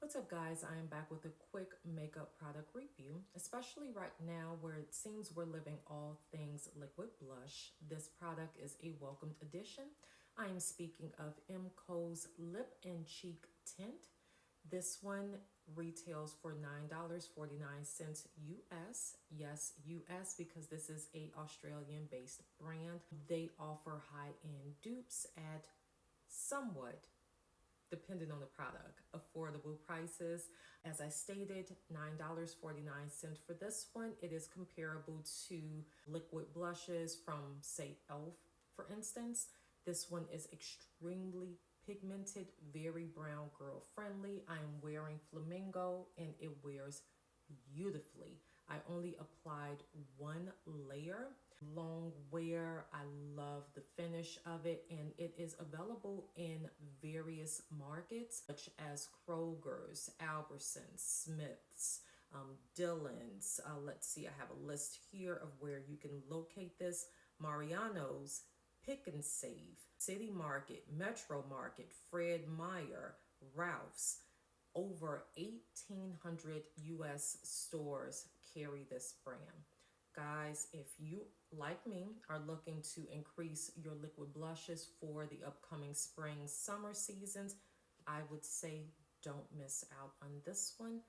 What's up, guys? I am back with a quick makeup product review, especially right now where it seems we're living all things liquid blush. This product is a welcomed addition. I am speaking of MCo's Lip and Cheek Tint. This one retails for $9.49 US. Yes, US, because this is a Australian based brand. They offer high-end dupes at somewhat, depending on the product, affordable prices. As I stated, $9.49 for this one. It is comparable to liquid blushes from, say, e.l.f. for instance. This one is extremely pigmented, very brown girl friendly. I am wearing flamingo and it wears beautifully. I only applied one layer. Long wear. I love the finish of it, and it is available in various markets such as Kroger's, Albertsons, Smith's, Dillon's. Let's see, I have a list here of where you can locate this. Mariano's, Pick and Save, City Market, Metro Market, Fred Meyer, Ralph's. Over 1,800 US stores carry this brand. Guys, if you, like me, are looking to increase your liquid blushes for the upcoming spring, summer seasons, I would say don't miss out on this one.